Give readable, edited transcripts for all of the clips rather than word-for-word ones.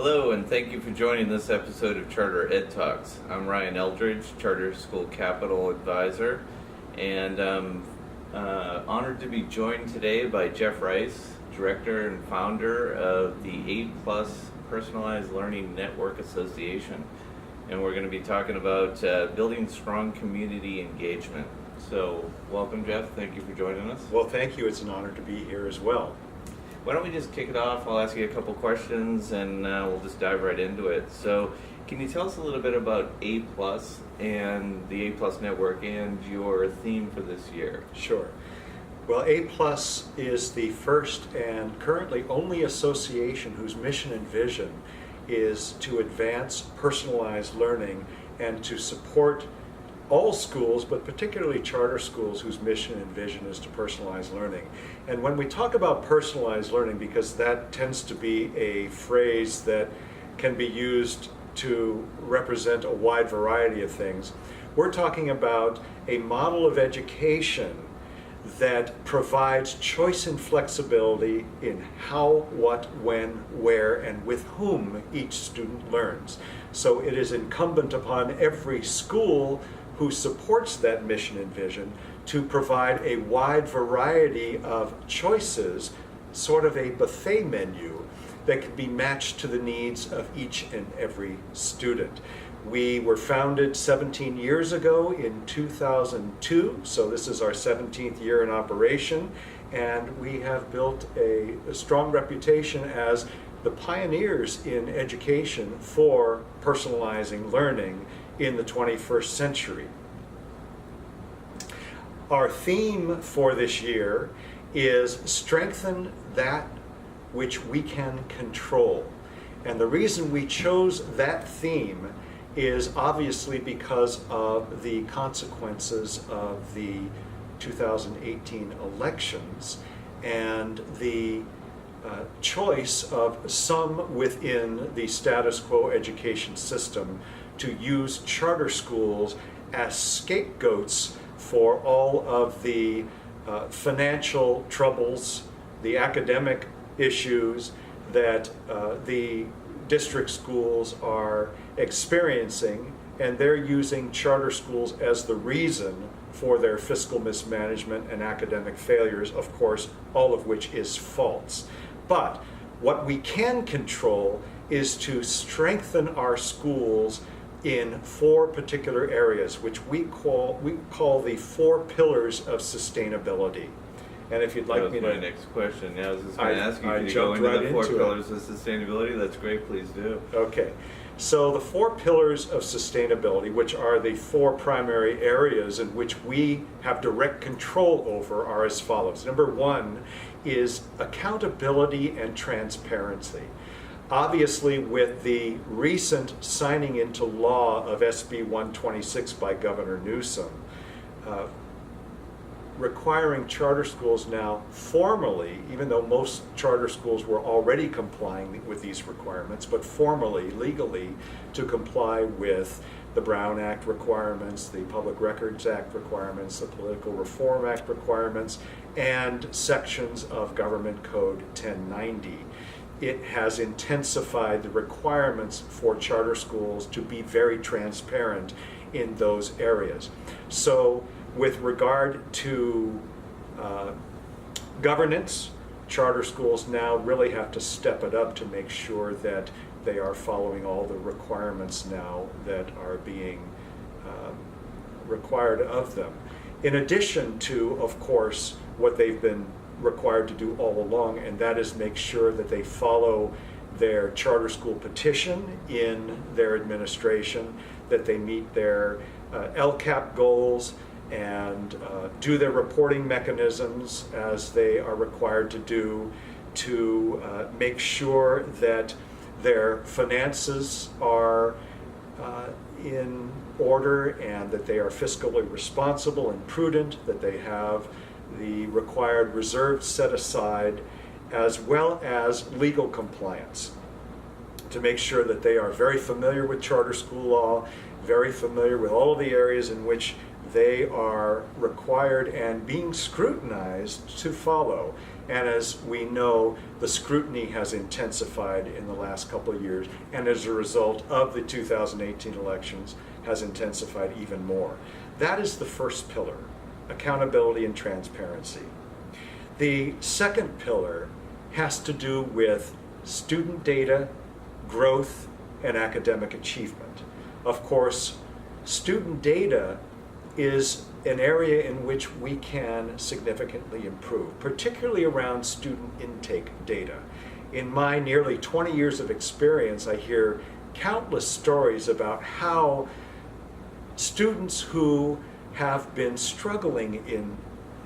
Hello, and thank you for joining this episode of Charter Ed Talks. I'm Ryan Eldridge, Charter School Capital Advisor, and I'm honored to be joined today by Jeff Rice, Director and Founder of the A+ Personalized Learning Network Association. And we're going to be talking about building strong community engagement. So, welcome, Jeff. Thank you for joining us. Well, thank you. It's an honor to be here as well. Why don't we just kick it off? I'll ask you a couple questions and we'll just dive right into it. So, can you tell us a little bit about A+ and the A+ network and your theme for this year? Sure. Well, A+ is the first and currently only association whose mission and vision is to advance personalized learning and to support all schools, but particularly charter schools whose mission and vision is to personalize learning. And when we talk about personalized learning, because that tends to be a phrase that can be used to represent a wide variety of things, we're talking about a model of education that provides choice and flexibility in how, what, when, where, and with whom each student learns. So it is incumbent upon every school who supports that mission and vision to provide a wide variety of choices, sort of a buffet menu that can be matched to the needs of each and every student. We were founded 17 years ago in 2002, so this is our 17th year in operation, and we have built a strong reputation as the pioneers in education for personalizing learning in the 21st century. Our theme for this year is strengthen that which we can control. And the reason we chose that theme is obviously because of the consequences of the 2018 elections and the choice of some within the status quo education system to use charter schools as scapegoats for all of the financial troubles, the academic issues that the district schools are experiencing, and they're using charter schools as the reason for their fiscal mismanagement and academic failures, of course, all of which is false. But what we can control is to strengthen our schools in four particular areas, which we call the 4 pillars of sustainability. And if you'd like me to... That was my next question. Yeah, I was just going to ask you, could you go into the 4 pillars of sustainability? That's great, please do. Okay. So the 4 pillars of sustainability, which are the 4 primary areas in which we have direct control over, are as follows. Number 1 is accountability and transparency. Obviously, with the recent signing into law of SB 126 by Governor Newsom, requiring charter schools now formally, even though most charter schools were already complying with these requirements, but formally, legally, to comply with the Brown Act requirements, the Public Records Act requirements, the Political Reform Act requirements, and sections of Government Code 1090. It has intensified the requirements for charter schools to be very transparent in those areas. So with regard to governance, charter schools now really have to step it up to make sure that they are following all the requirements now that are being required of them. In addition to, of course, what they've been required to do all along, and that is make sure that they follow their charter school petition in their administration, that they meet their LCAP goals, and do their reporting mechanisms as they are required to do, to make sure that their finances are in order and that they are fiscally responsible and prudent, that they have the required reserves set aside, as well as legal compliance, to make sure that they are very familiar with charter school law, very familiar with all of the areas in which they are required and being scrutinized to follow. And as we know, the scrutiny has intensified in the last couple of years, and as a result of the 2018 elections, has intensified even more. That is the first pillar, accountability and transparency. The second pillar has to do with student data, growth, and academic achievement. Of course, student data is an area in which we can significantly improve, particularly around student intake data. In my nearly 20 years of experience, I hear countless stories about how students who have been struggling in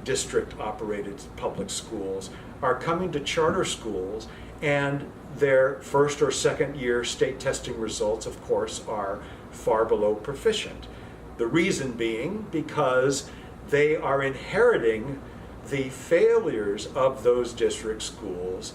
district-operated public schools are coming to charter schools, and their first or second year state testing results, of course, are far below proficient. The reason being because they are inheriting the failures of those district schools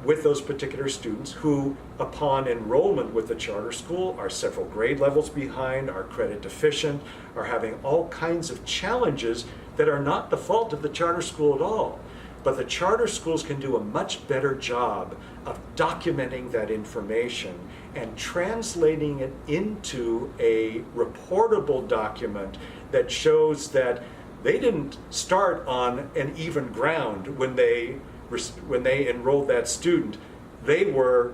with those particular students who, upon enrollment with the charter school, are several grade levels behind, are credit deficient, are having all kinds of challenges that are not the fault of the charter school at all. But the charter schools can do a much better job of documenting that information and translating it into a reportable document that shows that they didn't start on an even ground when they enrolled that student. They were,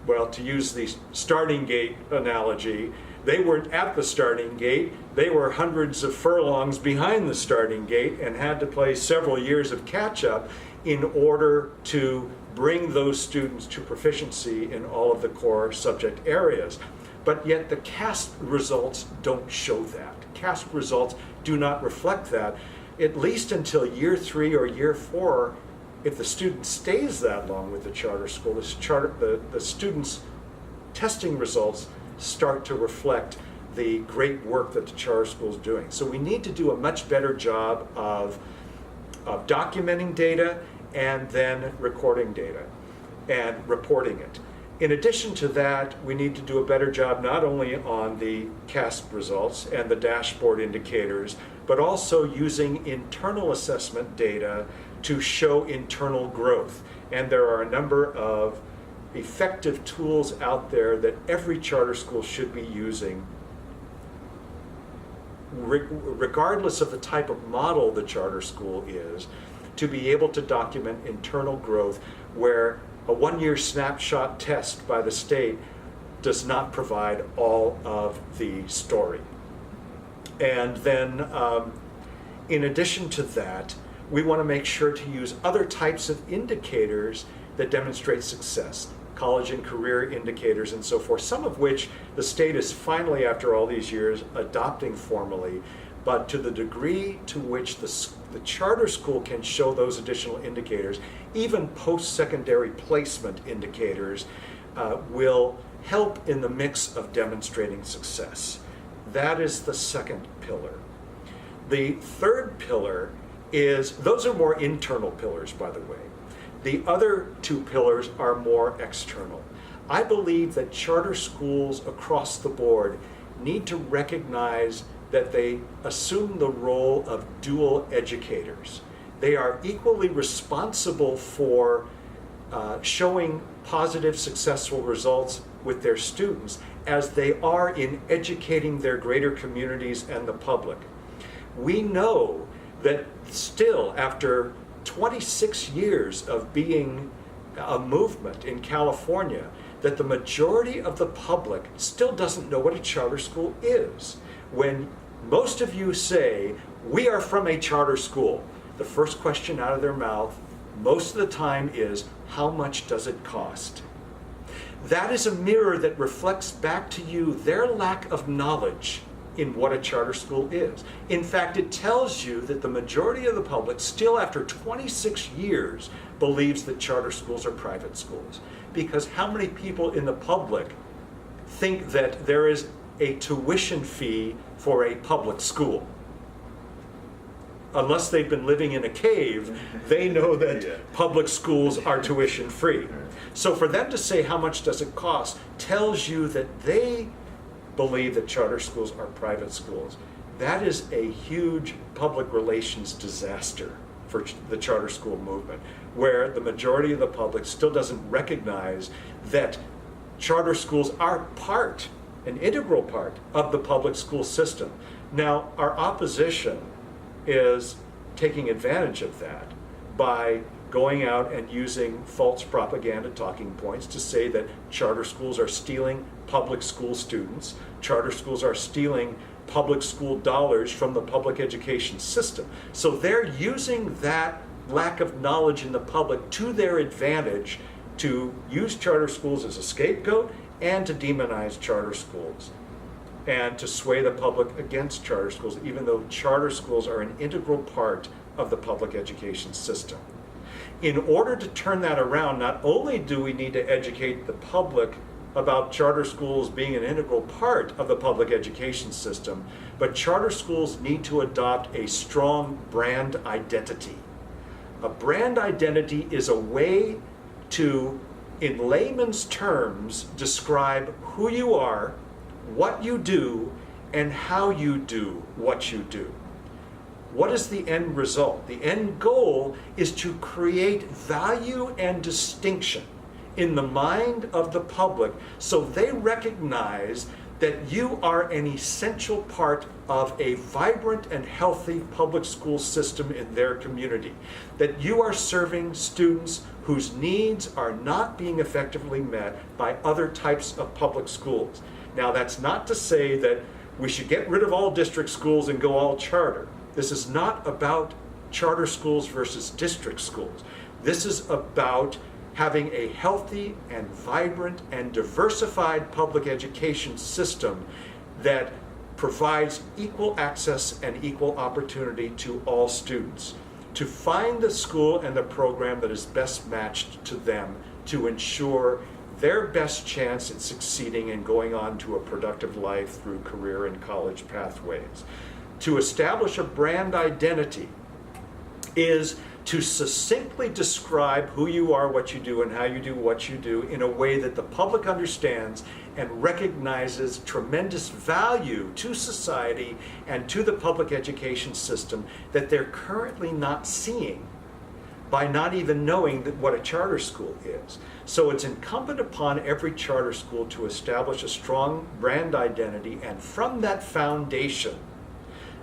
well, to use the starting gate analogy, they weren't at the starting gate. They were hundreds of furlongs behind the starting gate and had to play several years of catch-up in order to bring those students to proficiency in all of the core subject areas. But yet the CAST results don't show that. CAST results do not reflect that, at least until year 3 or year 4. If the student stays that long with the charter school, the student's testing results start to reflect the great work that the charter school is doing. So we need to do a much better job of documenting data and then recording data and reporting it. In addition to that, we need to do a better job not only on the CAST results and the dashboard indicators, but also using internal assessment data to show internal growth. And there are a number of effective tools out there that every charter school should be using, regardless of the type of model the charter school is, to be able to document internal growth, where a one-year snapshot test by the state does not provide all of the story. And then in addition to that, we want to make sure to use other types of indicators that demonstrate success, college and career indicators and so forth, some of which the state is finally, after all these years, adopting formally. But to the degree to which the charter school can show those additional indicators, even post-secondary placement indicators, will help in the mix of demonstrating success. That is the second pillar. The third pillar is, those are more internal pillars, by the way. The other two pillars are more external. I believe that charter schools across the board need to recognize that they assume the role of dual educators. They are equally responsible for showing positive, successful results with their students as they are in educating their greater communities and the public. We know that still, after 26 years of being a movement in California, that the majority of the public still doesn't know what a charter school is. When most of you say, we are from a charter school, the first question out of their mouth most of the time is, how much does it cost? That is a mirror that reflects back to you their lack of knowledge in what a charter school is. In fact, it tells you that the majority of the public, still after 26 years, believes that charter schools are private schools. Because how many people in the public think that there is a tuition fee for a public school? Unless they've been living in a cave, they know that public schools are tuition free. So for them to say how much does it cost tells you that they believe that charter schools are private schools. that is a huge public relations disaster for the charter school movement, where the majority of the public still doesn't recognize that charter schools are an integral part of the public school system. Now, our opposition is taking advantage of that by going out and using false propaganda talking points to say that charter schools are stealing public school students, charter schools are stealing public school dollars from the public education system. So they're using that lack of knowledge in the public to their advantage to use charter schools as a scapegoat and to demonize charter schools and to sway the public against charter schools, even though charter schools are an integral part of the public education system. In order to turn that around, not only do we need to educate the public about charter schools being an integral part of the public education system, but charter schools need to adopt a strong brand identity. A brand identity is a way to, in layman's terms, describe who you are, what you do, and how you do what you do. What is the end result? The end goal is to create value and distinction in the mind of the public so they recognize that you are an essential part of a vibrant and healthy public school system in their community, that you are serving students whose needs are not being effectively met by other types of public schools. Now, that's not to say that we should get rid of all district schools and go all charter. This is not about charter schools versus district schools. This is about having a healthy and vibrant and diversified public education system that provides equal access and equal opportunity to all students, to find the school and the program that is best matched to them to ensure their best chance at succeeding and going on to a productive life through career and college pathways. To establish a brand identity is to succinctly describe who you are, what you do, and how you do what you do in a way that the public understands and recognizes tremendous value to society and to the public education system that they're currently not seeing by not even knowing what a charter school is. So it's incumbent upon every charter school to establish a strong brand identity, and from that foundation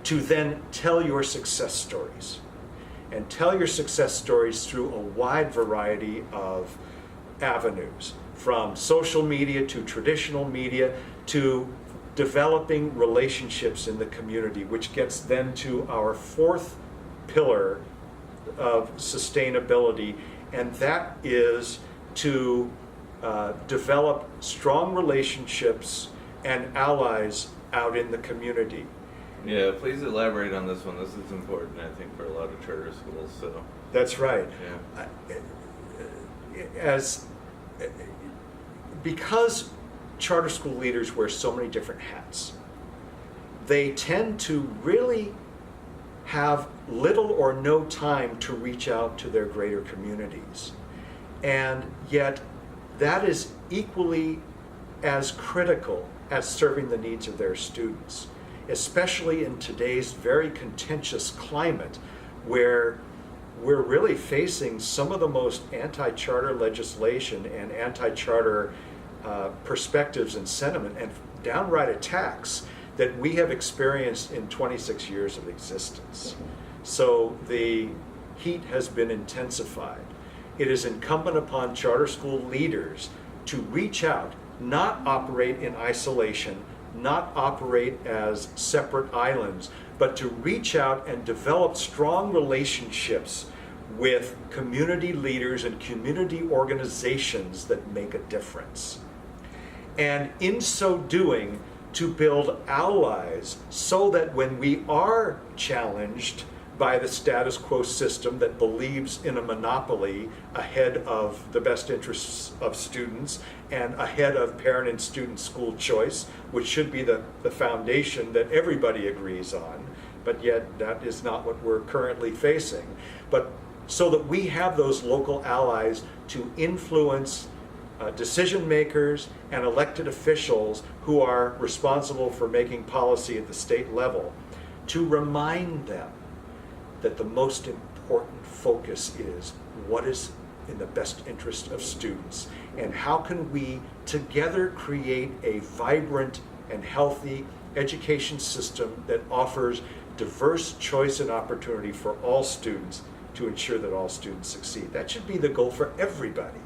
to then tell your success stories. And tell your success stories through a wide variety of avenues, from social media to traditional media to developing relationships in the community, which gets then to our fourth pillar of sustainability, and that is to develop strong relationships and allies out in the community. Yeah, please elaborate on this one. This is important, I think, for a lot of charter schools. So that's right. Yeah. Because charter school leaders wear so many different hats, they tend to really have little or no time to reach out to their greater communities. And yet that is equally as critical as serving the needs of their students, especially in today's very contentious climate where we're really facing some of the most anti-charter legislation and anti-charter perspectives and sentiment and downright attacks that we have experienced in 26 years of existence. So the heat has been intensified. It is incumbent upon charter school leaders to reach out, not operate in isolation, not operate as separate islands, but to reach out and develop strong relationships with community leaders and community organizations that make a difference. And in so doing, to build allies so that when we are challenged by the status quo system that believes in a monopoly ahead of the best interests of students and ahead of parent and student school choice, which should be the foundation that everybody agrees on, but yet that is not what we're currently facing. But so that we have those local allies to influence decision makers and elected officials who are responsible for making policy at the state level, to remind them that the most important focus is what is in the best interest of students, and how can we together create a vibrant and healthy education system that offers diverse choice and opportunity for all students to ensure that all students succeed. That should be the goal for everybody,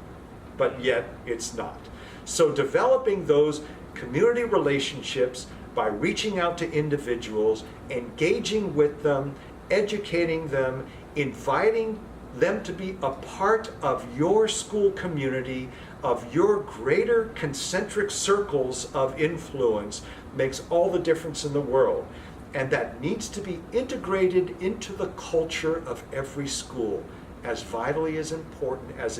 but yet it's not. So developing those community relationships by reaching out to individuals, engaging with them, educating them, inviting them to be a part of your school community, of your greater concentric circles of influence, makes all the difference in the world. And that needs to be integrated into the culture of every school, as vitally as important as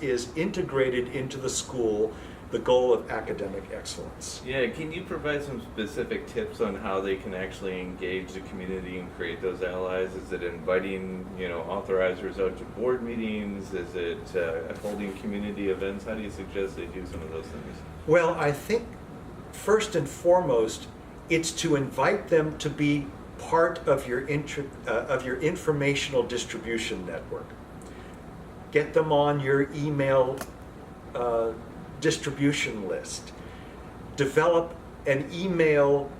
is integrated into the school the goal of academic excellence. Yeah, can you provide some specific tips on how they can actually engage the community and create those allies? Is it inviting, authorizers out to board meetings? Is it holding community events? How do you suggest they do some of those things? Well, I think first and foremost, it's to invite them to be part of your informational distribution network. Get them on your email distribution list. Develop an email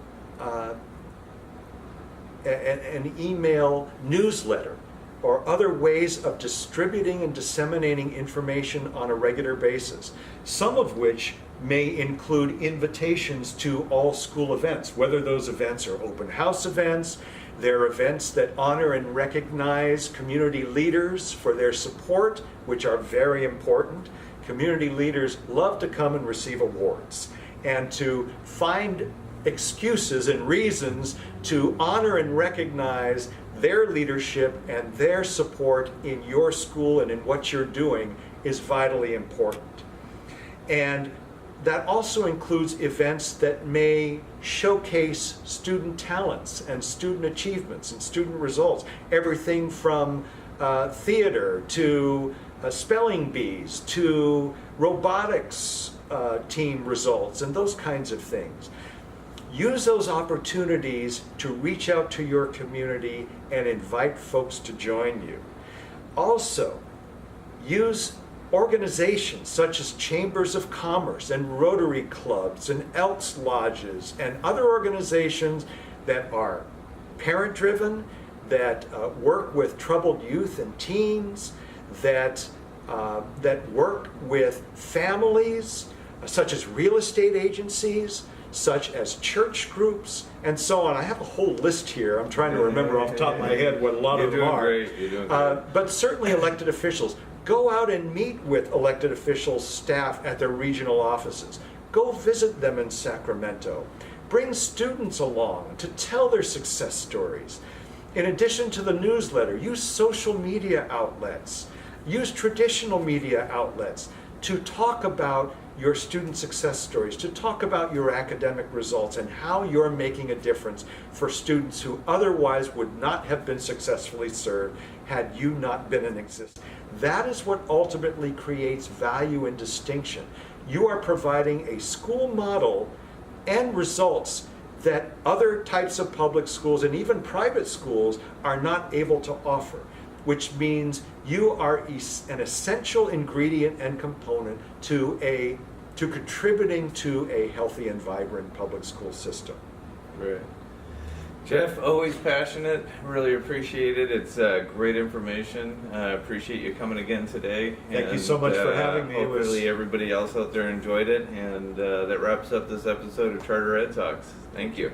newsletter or other ways of distributing and disseminating information on a regular basis, some of which may include invitations to all school events, whether those events are open house events, they're events that honor and recognize community leaders for their support, which are very important. Community leaders love to come and receive awards and to find excuses and reasons to honor and recognize their leadership and their support in your school and in what you're doing is vitally important. And that also includes events that may showcase student talents and student achievements and student results. Everything from theater to spelling bees to robotics team results and those kinds of things. Use those opportunities to reach out to your community and invite folks to join you. Also, use organizations such as chambers of commerce and Rotary clubs and Elks lodges and other organizations that are parent-driven, that work with troubled youth and teens, that work with families, such as real estate agencies, such as church groups, and so on. I have a whole list here. I'm trying to remember off the top of my head what a lot of them are. You're doing great. But certainly elected officials. Go out and meet with elected officials, staff at their regional offices. Go visit them in Sacramento. Bring students along to tell their success stories. In addition to the newsletter, use social media outlets. Use traditional media outlets to talk about your student success stories, to talk about your academic results and how you're making a difference for students who otherwise would not have been successfully served had you not been in existence. That is what ultimately creates value and distinction. You are providing a school model and results that other types of public schools and even private schools are not able to offer, which means you are an essential ingredient and component to contributing to a healthy and vibrant public school system. Right. Jeff, always passionate. Really appreciate it. It's great information. Appreciate you coming again today. Thank you so much for having me. Hopefully everybody else out there enjoyed it. And that wraps up this episode of Charter Ed Talks. Thank you.